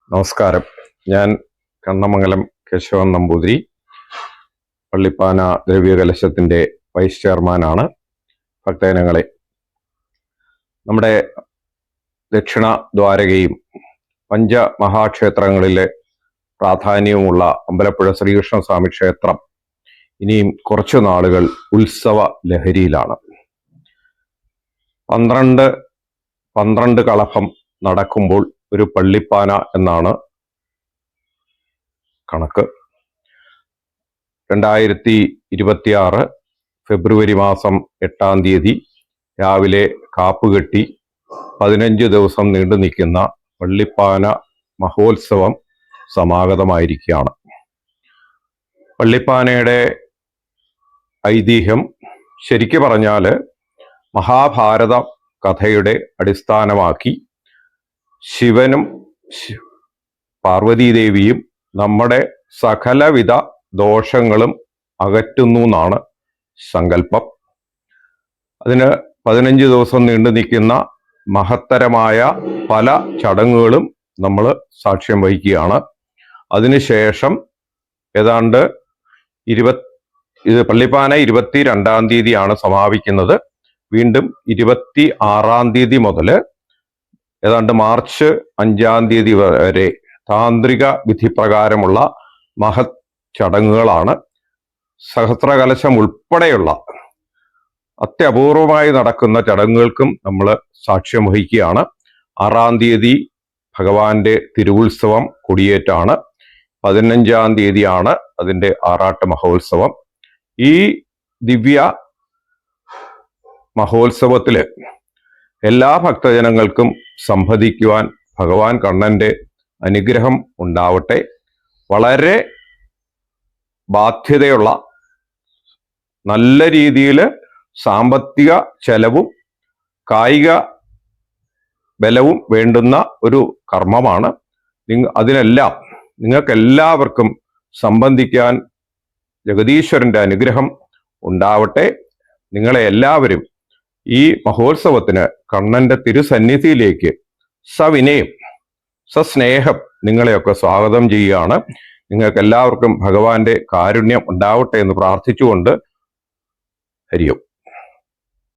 നമസ്കാരം. ഞാൻ കണ്ണമംഗലം കേശവൻ നമ്പൂതിരി, പള്ളിപ്പാന ദ്രവ്യകലശത്തിന്റെ വൈസ് ചെയർമാനാണ്. ഭക്തജനങ്ങളെ, നമ്മുടെ ദക്ഷിണ ദ്വാരകയും പഞ്ചമഹാക്ഷേത്രങ്ങളിലെ പ്രാധാന്യവുമുള്ള അമ്പലപ്പുഴ ശ്രീകൃഷ്ണസ്വാമി ക്ഷേത്രം ഇനിയും കുറച്ചു നാളുകൾ ഉത്സവ ലഹരിയിലാണ്. 12 കളഭം നടക്കുമ്പോൾ ഒരു പള്ളിപ്പാന എന്നാണ് കണക്ക്. 2026 ഫെബ്രുവരി മാസം 8-ാം തീയതി രാവിലെ കാപ്പുകെട്ടി 15 ദിവസം നീണ്ടു നിൽക്കുന്ന പള്ളിപ്പാന മഹോത്സവം സമാഗതമായിരിക്കുകയാണ്. പള്ളിപ്പാനയുടെ ഐതിഹ്യം ശരിക്കു പറഞ്ഞാൽ മഹാഭാരത കഥയുടെ അടിസ്ഥാനമാക്കി ശിവനും പാർവതീദേവിയും നമ്മുടെ സകലവിധ ദോഷങ്ങളും അകറ്റുന്നു എന്നാണ് സങ്കല്പം. അതിന് 15 ദിവസം നീണ്ടു നിൽക്കുന്ന മഹത്തരമായ പല ചടങ്ങുകളും നമ്മൾ സാക്ഷ്യം വഹിക്കുകയാണ്. അതിനുശേഷം ഏതാണ്ട് പള്ളിപ്പാന 22-ാം തീയതിയാണ് സമാപിക്കുന്നത്. വീണ്ടും 26-ാം തീയതി മുതൽ ഏതാണ്ട് മാർച്ച് 5-ാം തീയതി വരെ താന്ത്രിക വിധിപ്രകാരമുള്ള മഹത് ചടങ്ങുകളാണ്. സഹസ്രകലശം ഉൾപ്പെടെയുള്ള അത്യപൂർവമായി നടക്കുന്ന ചടങ്ങുകൾക്കും നമ്മൾ സാക്ഷ്യം വഹിക്കുകയാണ്. 6-ാം തീയതി ഭഗവാന്റെ തിരുവുത്സവം കൊടിയേറ്റാണ്. 15-ാം തീയതിയാണ് അതിൻ്റെ ആറാട്ട് മഹോത്സവം. ഈ ദിവ്യ മഹോത്സവത്തില് എല്ലാ ഭക്തജനങ്ങൾക്കും സംബന്ധിക്കുവാൻ ഭഗവാൻ കണ്ണന്റെ അനുഗ്രഹം ഉണ്ടാവട്ടെ. വളരെ ബാധ്യതയുള്ള, നല്ല രീതിയിൽ സാമ്പത്തിക ചെലവും കായിക ബലവും വേണ്ടുന്ന ഒരു കർമ്മമാണ്. അതിനെല്ലാം നിങ്ങൾക്കെല്ലാവർക്കും സംബന്ധിക്കാൻ ജഗദീശ്വരന്റെ അനുഗ്രഹം ഉണ്ടാവട്ടെ. നിങ്ങളെ എല്ലാവരും ഈ മഹോത്സവത്തിന് കണ്ണന്റെ തിരുസന്നിധിയിലേക്ക് സവിനയം സസ്നേഹം നിങ്ങളെയൊക്കെ സ്വാഗതം ചെയ്യുകയാണ്. നിങ്ങൾക്ക് എല്ലാവർക്കും ഭഗവാന്റെ കാരുണ്യം ഉണ്ടാവട്ടെ എന്ന് പ്രാർത്ഥിച്ചുകൊണ്ട് ഹരിയോം.